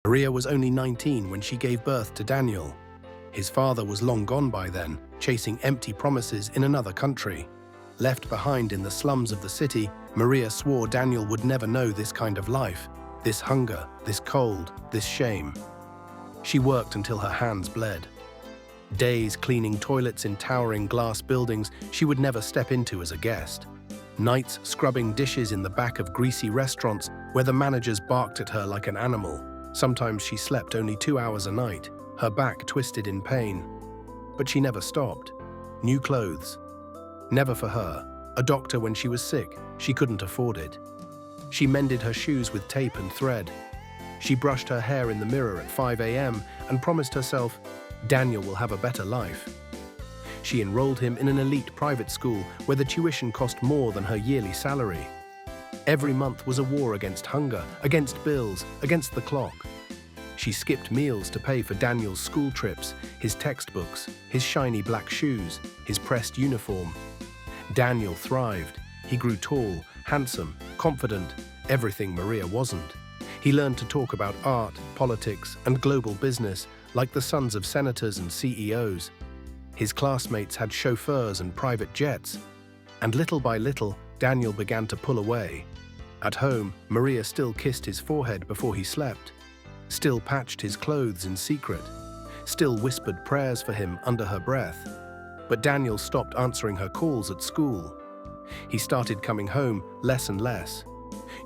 Maria was only 19 when she gave birth to Daniel. His father was long gone by then, chasing empty promises in another country. Left behind in the slums of the city, Maria swore Daniel would never know this kind of life, this hunger, this cold, this shame. She worked until her hands bled. Days cleaning toilets in towering glass buildings she would never step into as a guest. Nights scrubbing dishes in the back of greasy restaurants where the managers barked at her like an animal. Sometimes she slept only 2 hours a night, her back twisted in pain. But she never stopped. New clothes. Never for her. A doctor when she was sick. She couldn't afford it. She mended her shoes with tape and thread. She brushed her hair in the mirror at 5 a.m. and promised herself, Daniel will have a better life. She enrolled him in an elite private school where the tuition cost more than her yearly salary. Every month was a war against hunger, against bills, against the clock. She skipped meals to pay for Daniel's school trips, his textbooks, his shiny black shoes, his pressed uniform. Daniel thrived. He grew tall, handsome, confident, everything Maria wasn't. He learned to talk about art, politics, and global business like the sons of senators and CEOs. His classmates had chauffeurs and private jets. And little by little, Daniel began to pull away. At home, Maria still kissed his forehead before he slept, still patched his clothes in secret, still whispered prayers for him under her breath. But Daniel stopped answering her calls at school. He started coming home less and less.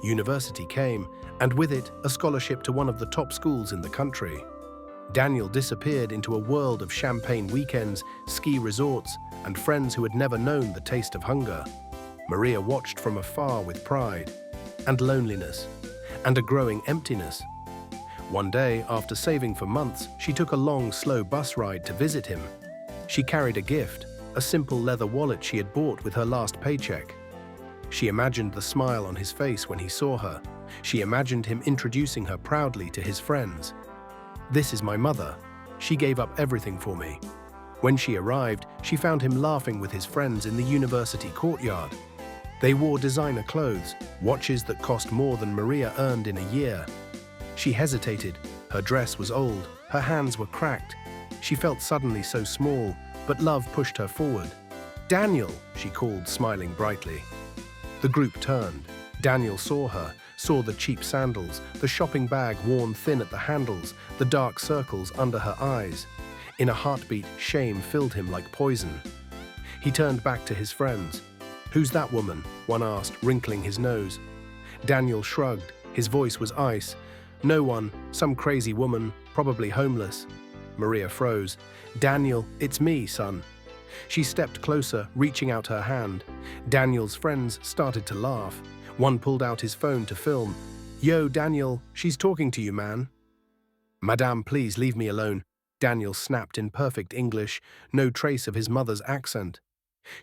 University came, and with it, a scholarship to one of the top schools in the country. Daniel disappeared into a world of champagne weekends, ski resorts, and friends who had never known the taste of hunger. Maria watched from afar with pride, and loneliness, and a growing emptiness. One day, after saving for months, she took a long, slow bus ride to visit him. She carried a gift, a simple leather wallet she had bought with her last paycheck. She imagined the smile on his face when he saw her. She imagined him introducing her proudly to his friends. "This is my mother. She gave up everything for me." When she arrived, she found him laughing with his friends in the university courtyard. They wore designer clothes, watches that cost more than Maria earned in a year. She hesitated. Her dress was old, her hands were cracked. She felt suddenly so small, but love pushed her forward. "Daniel," she called, smiling brightly. The group turned. Daniel saw her, saw the cheap sandals, the shopping bag worn thin at the handles, the dark circles under her eyes. In a heartbeat, shame filled him like poison. He turned back to his friends. "Who's that woman?" one asked, wrinkling his nose. Daniel shrugged. His voice was ice. "No one. Some crazy woman, probably homeless." Maria froze. "Daniel, it's me, son." She stepped closer, reaching out her hand. Daniel's friends started to laugh. One pulled out his phone to film. "Yo, Daniel, she's talking to you, man." "Madame, please leave me alone." Daniel snapped in perfect English, no trace of his mother's accent.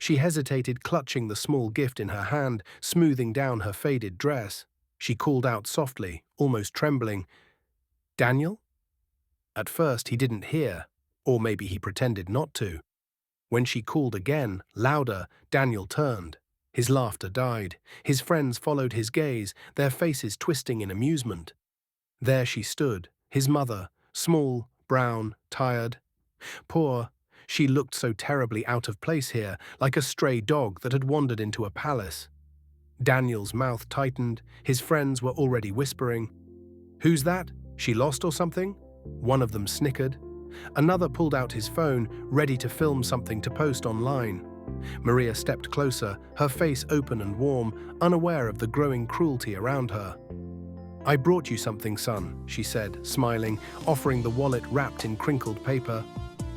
She hesitated, clutching the small gift in her hand, smoothing down her faded dress. She called out softly, almost trembling, "Daniel?" At first he didn't hear, or maybe he pretended not to. When she called again, louder, Daniel turned. His laughter died. His friends followed his gaze, their faces twisting in amusement. There she stood, his mother, small, brown, tired. Poor, she looked so terribly out of place here, like a stray dog that had wandered into a palace. Daniel's mouth tightened. His friends were already whispering. "Who's that? She lost or something?" One of them snickered. Another pulled out his phone, ready to film something to post online. Maria stepped closer, her face open and warm, unaware of the growing cruelty around her. "I brought you something, son," she said, smiling, offering the wallet wrapped in crinkled paper.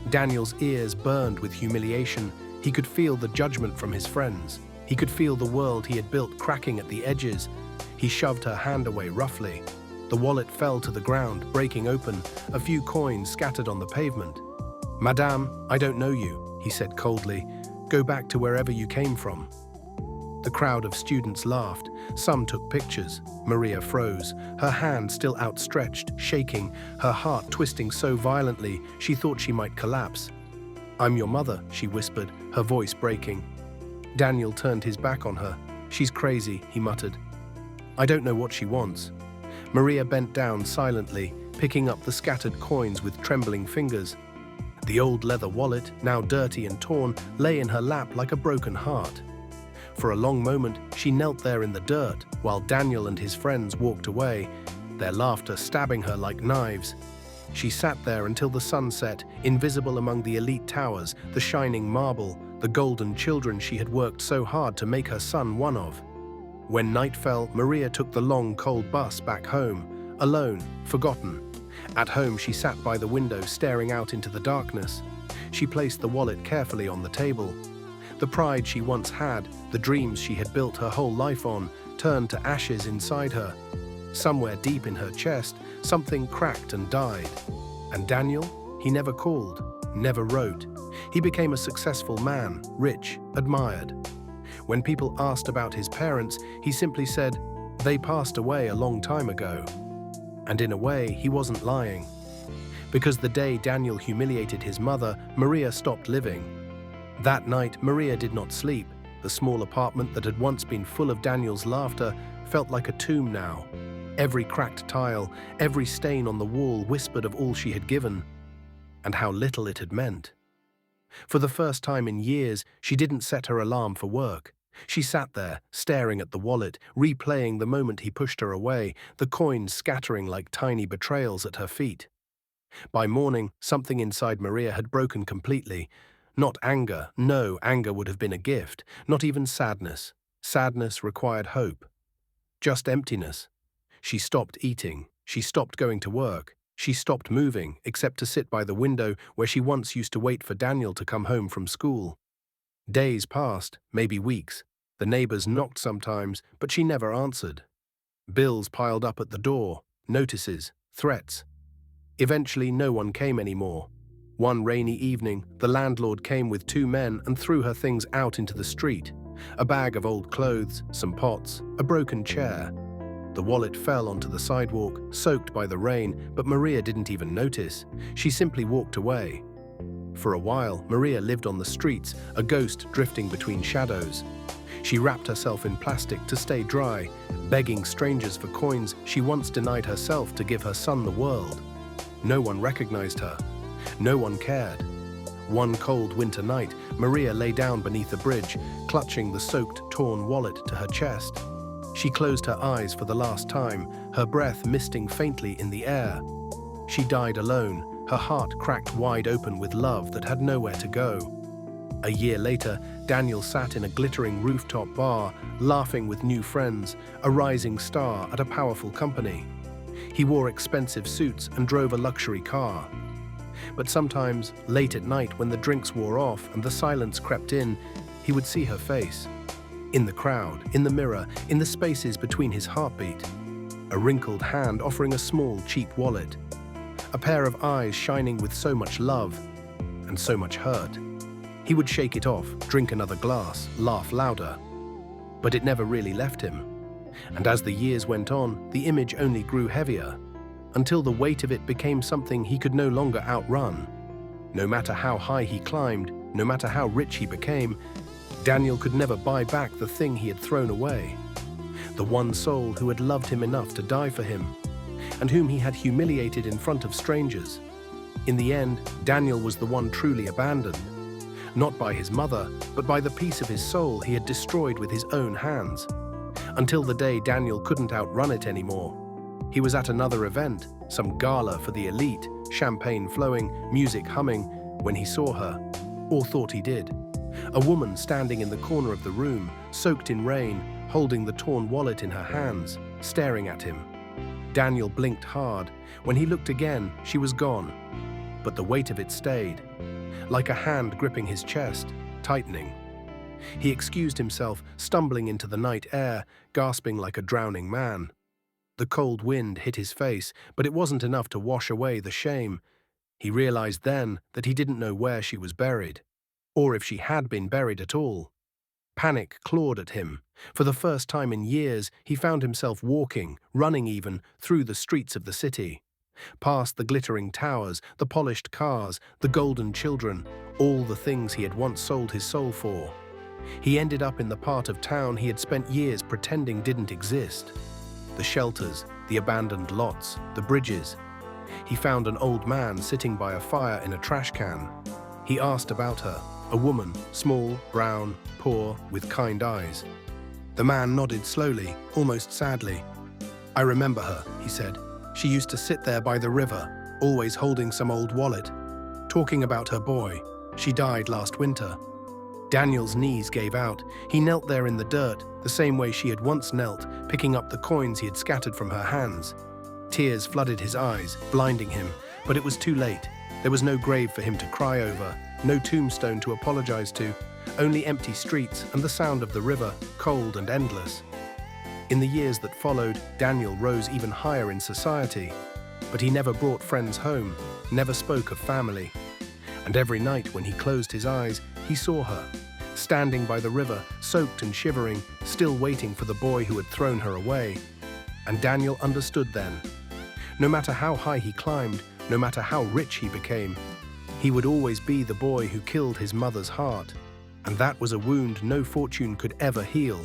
Daniel's ears burned with humiliation. He could feel the judgment from his friends. He could feel the world he had built cracking at the edges. He shoved her hand away roughly. The wallet fell to the ground, breaking open, a few coins scattered on the pavement. "Madame, I don't know you," he said coldly. "Go back to wherever you came from." The crowd of students laughed. Some took pictures. Maria froze, her hand still outstretched, shaking, her heart twisting so violently she thought she might collapse. "I'm your mother," she whispered, her voice breaking. Daniel turned his back on her. "She's crazy," he muttered. "I don't know what she wants." Maria bent down silently, picking up the scattered coins with trembling fingers. The old leather wallet, now dirty and torn, lay in her lap like a broken heart. For a long moment, she knelt there in the dirt, while Daniel and his friends walked away, their laughter stabbing her like knives. She sat there until the sun set, invisible among the elite towers, the shining marble, the golden children she had worked so hard to make her son one of. When night fell, Maria took the long, cold bus back home, alone, forgotten. At home, she sat by the window, staring out into the darkness. She placed the wallet carefully on the table. The pride she once had, the dreams she had built her whole life on, turned to ashes inside her. Somewhere deep in her chest, something cracked and died. And Daniel? He never called, never wrote. He became a successful man, rich, admired. When people asked about his parents, he simply said, "They passed away a long time ago." And in a way, he wasn't lying. Because the day Daniel humiliated his mother, Maria stopped living. That night, Maria did not sleep. The small apartment that had once been full of Daniel's laughter felt like a tomb now. Every cracked tile, every stain on the wall whispered of all she had given, and how little it had meant. For the first time in years, she didn't set her alarm for work. She sat there, staring at the wallet, replaying the moment he pushed her away, the coins scattering like tiny betrayals at her feet. By morning, something inside Maria had broken completely. Not anger, no, anger would have been a gift. Not even sadness. Sadness required hope. Just emptiness. She stopped eating. She stopped going to work. She stopped moving, except to sit by the window where she once used to wait for Daniel to come home from school. Days passed, maybe weeks. The neighbors knocked sometimes, but she never answered. Bills piled up at the door, notices, threats. Eventually, no one came anymore. One rainy evening, the landlord came with 2 men and threw her things out into the street. A bag of old clothes, some pots, a broken chair. The wallet fell onto the sidewalk, soaked by the rain, but Maria didn't even notice. She simply walked away. For a while, Maria lived on the streets, a ghost drifting between shadows. She wrapped herself in plastic to stay dry, begging strangers for coins she once denied herself to give her son the world. No one recognized her. No one cared. One cold winter night, Maria lay down beneath a bridge, clutching the soaked, torn wallet to her chest. She closed her eyes for the last time, her breath misting faintly in the air. She died alone, her heart cracked wide open with love that had nowhere to go. A year later, Daniel sat in a glittering rooftop bar, laughing with new friends, a rising star at a powerful company. He wore expensive suits and drove a luxury car. But sometimes, late at night when the drinks wore off and the silence crept in, he would see her face. In the crowd, in the mirror, in the spaces between his heartbeat. A wrinkled hand offering a small, cheap wallet. A pair of eyes shining with so much love and so much hurt. He would shake it off, drink another glass, laugh louder. But it never really left him. And as the years went on, the image only grew heavier, until the weight of it became something he could no longer outrun. No matter how high he climbed, no matter how rich he became, Daniel could never buy back the thing he had thrown away. The one soul who had loved him enough to die for him, and whom he had humiliated in front of strangers. In the end, Daniel was the one truly abandoned. Not by his mother, but by the piece of his soul he had destroyed with his own hands. Until the day Daniel couldn't outrun it anymore. He was at another event, some gala for the elite, champagne flowing, music humming, when he saw her, or thought he did. A woman standing in the corner of the room, soaked in rain, holding the torn wallet in her hands, staring at him. Daniel blinked hard. When he looked again, she was gone. But the weight of it stayed, like a hand gripping his chest, tightening. He excused himself, stumbling into the night air, gasping like a drowning man. The cold wind hit his face, but it wasn't enough to wash away the shame. He realized then that he didn't know where she was buried, or if she had been buried at all. Panic clawed at him. For the first time in years, he found himself walking, running even, through the streets of the city. Past the glittering towers, the polished cars, the golden children, all the things he had once sold his soul for. He ended up in the part of town he had spent years pretending didn't exist. The shelters, the abandoned lots, the bridges. He found an old man sitting by a fire in a trash can. He asked about her, a woman, small, brown, poor, with kind eyes. The man nodded slowly, almost sadly. "I remember her," he said. "She used to sit there by the river, always holding some old wallet, talking about her boy. She died last winter." Daniel's knees gave out. He knelt there in the dirt, the same way she had once knelt, picking up the coins he had scattered from her hands. Tears flooded his eyes, blinding him, but it was too late. There was no grave for him to cry over, no tombstone to apologize to, only empty streets and the sound of the river, cold and endless. In the years that followed, Daniel rose even higher in society, but he never brought friends home, never spoke of family. And every night when he closed his eyes, he saw her, standing by the river, soaked and shivering, still waiting for the boy who had thrown her away. And Daniel understood then. No matter how high he climbed, no matter how rich he became, he would always be the boy who killed his mother's heart. And that was a wound no fortune could ever heal.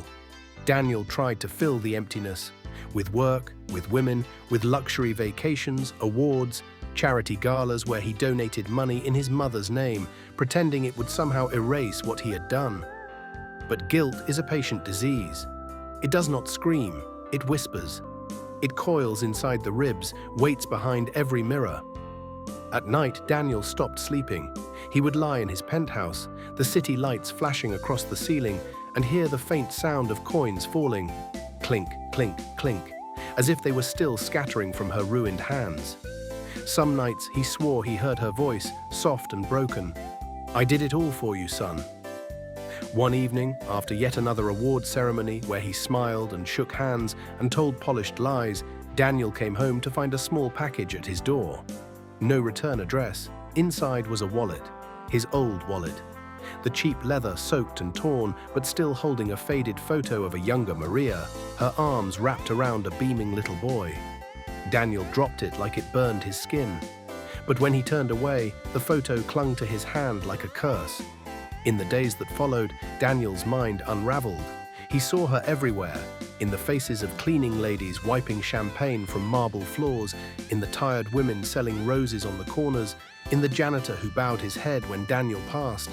Daniel tried to fill the emptiness, with work, with women, with luxury vacations, awards, charity galas where he donated money in his mother's name, pretending it would somehow erase what he had done. But guilt is a patient disease. It does not scream, it whispers. It coils inside the ribs, waits behind every mirror. At night, Daniel stopped sleeping. He would lie in his penthouse, the city lights flashing across the ceiling, and hear the faint sound of coins falling. Clink, clink, clink, as if they were still scattering from her ruined hands. Some nights he swore he heard her voice, soft and broken. "I did it all for you, son." One evening, after yet another award ceremony where he smiled and shook hands and told polished lies, Daniel came home to find a small package at his door. No return address. Inside was a wallet, his old wallet. The cheap leather soaked and torn, but still holding a faded photo of a younger Maria, her arms wrapped around a beaming little boy. Daniel dropped it like it burned his skin. But when he turned away, the photo clung to his hand like a curse. In the days that followed, Daniel's mind unraveled. He saw her everywhere, in the faces of cleaning ladies wiping champagne from marble floors, in the tired women selling roses on the corners, in the janitor who bowed his head when Daniel passed.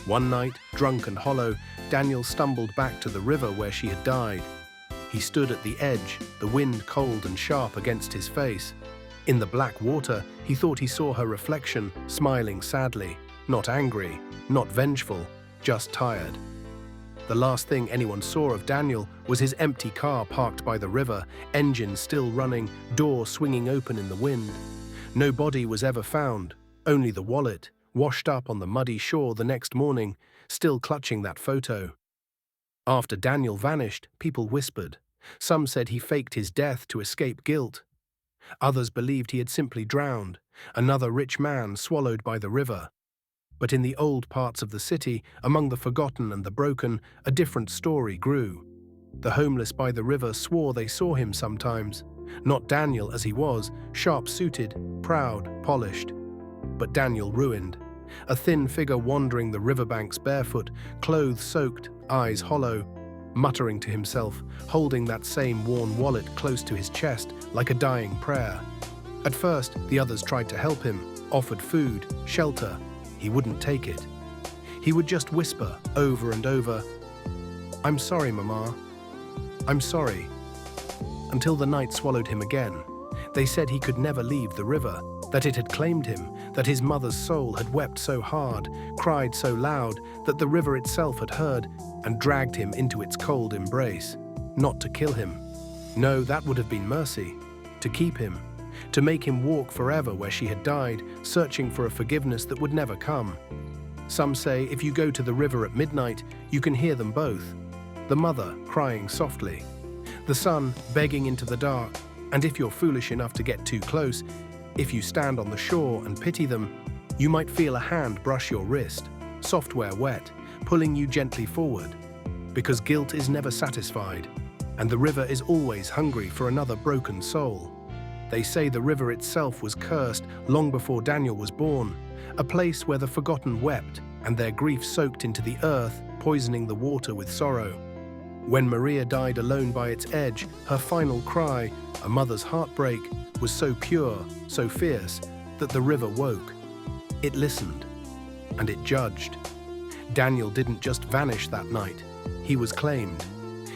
One night, drunk and hollow, Daniel stumbled back to the river where she had died. He stood at the edge, the wind cold and sharp against his face. In the black water, he thought he saw her reflection, smiling sadly, not angry, not vengeful, just tired. The last thing anyone saw of Daniel was his empty car parked by the river, engine still running, door swinging open in the wind. No body was ever found, only the wallet, washed up on the muddy shore the next morning, still clutching that photo. After Daniel vanished, people whispered. Some said he faked his death to escape guilt. Others believed he had simply drowned, another rich man swallowed by the river. But in the old parts of the city, among the forgotten and the broken, a different story grew. The homeless by the river swore they saw him sometimes. Not Daniel as he was, sharp-suited, proud, polished. But Daniel ruined. A thin figure wandering the riverbanks barefoot, clothes soaked, eyes hollow, muttering to himself, holding that same worn wallet close to his chest like a dying prayer. At first, the others tried to help him, offered food, shelter. He wouldn't take it. He would just whisper over and over, "I'm sorry, Mama. I'm sorry," until the night swallowed him again. They said he could never leave the river, that it had claimed him, that his mother's soul had wept so hard, cried so loud, that the river itself had heard and dragged him into its cold embrace. Not to kill him. No, that would have been mercy. To keep him. To make him walk forever where she had died, searching for a forgiveness that would never come. Some say if you go to the river at midnight, you can hear them both. The mother crying softly, the son begging into the dark, and if you're foolish enough to get too close, if you stand on the shore and pity them, you might feel a hand brush your wrist, software wet, pulling you gently forward. Because guilt is never satisfied, and the river is always hungry for another broken soul. They say the river itself was cursed long before Daniel was born, a place where the forgotten wept and their grief soaked into the earth, poisoning the water with sorrow. When Maria died alone by its edge, her final cry, a mother's heartbreak, was so pure, so fierce, that the river woke. It listened, and it judged. Daniel didn't just vanish that night. He was claimed.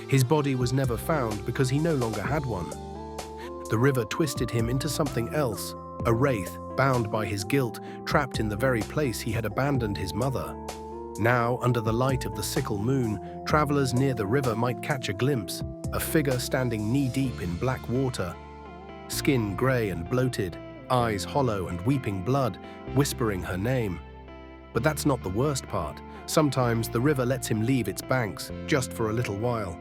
His body was never found because he no longer had one. The river twisted him into something else, a wraith bound by his guilt, trapped in the very place he had abandoned his mother. Now, under the light of the sickle moon, travelers near the river might catch a glimpse, a figure standing knee-deep in black water, skin gray and bloated, eyes hollow and weeping blood, whispering her name. But that's not the worst part. Sometimes the river lets him leave its banks, just for a little while.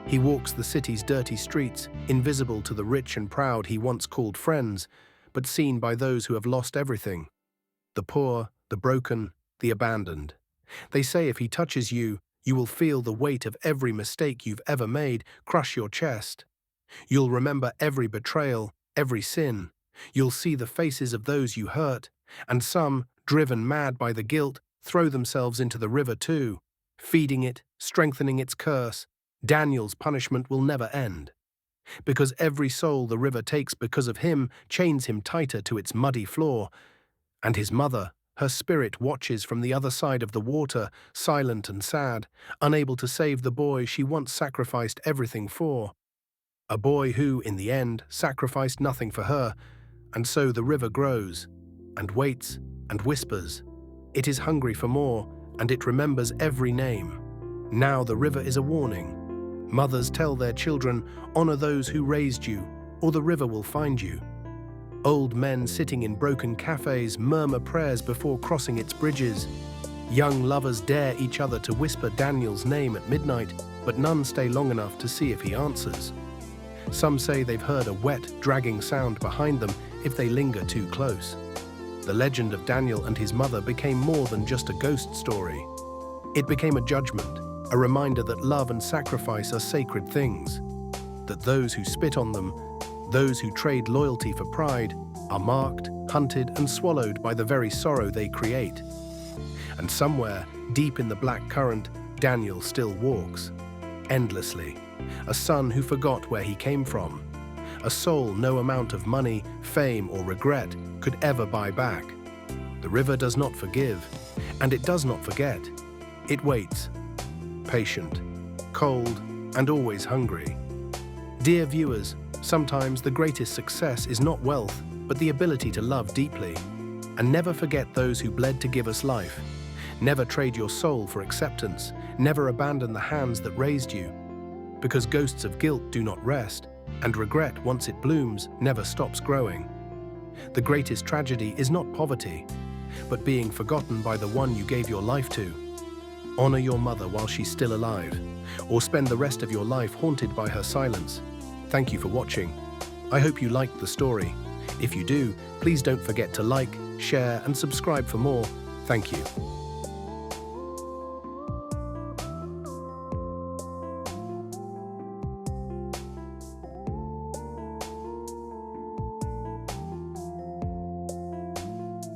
He walks the city's dirty streets, invisible to the rich and proud he once called friends, but seen by those who have lost everything. The poor, the broken, the abandoned. They say if he touches you, you will feel the weight of every mistake you've ever made crush your chest. You'll remember every betrayal, every sin. You'll see the faces of those you hurt, and some, driven mad by the guilt, throw themselves into the river too, feeding it, strengthening its curse. Daniel's punishment will never end. Because every soul the river takes because of him chains him tighter to its muddy floor, and his mother, her spirit watches from the other side of the water, silent and sad, unable to save the boy she once sacrificed everything for. A boy who, in the end, sacrificed nothing for her, and so the river grows, and waits, and whispers. It is hungry for more, and it remembers every name. Now the river is a warning. Mothers tell their children, honor those who raised you, or the river will find you. Old men sitting in broken cafes murmur prayers before crossing its bridges. Young lovers dare each other to whisper Daniel's name at midnight, but none stay long enough to see if he answers. Some say they've heard a wet, dragging sound behind them if they linger too close. The legend of Daniel and his mother became more than just a ghost story. It became a judgment, a reminder that love and sacrifice are sacred things, that those who spit on them, those who trade loyalty for pride, are marked, hunted, and swallowed by the very sorrow they create. And somewhere, deep in the black current, Daniel still walks, endlessly, a son who forgot where he came from, a soul no amount of money, fame, or regret could ever buy back. The river does not forgive, and it does not forget. It waits, patient, cold, and always hungry. Dear viewers, sometimes the greatest success is not wealth, but the ability to love deeply. And never forget those who bled to give us life. Never trade your soul for acceptance. Never abandon the hands that raised you. Because ghosts of guilt do not rest, and regret, once it blooms, never stops growing. The greatest tragedy is not poverty, but being forgotten by the one you gave your life to. Honor your mother while she's still alive, or spend the rest of your life haunted by her silence. Thank you for watching. I hope you liked the story. If you do, please don't forget to like, share, and subscribe for more. Thank you.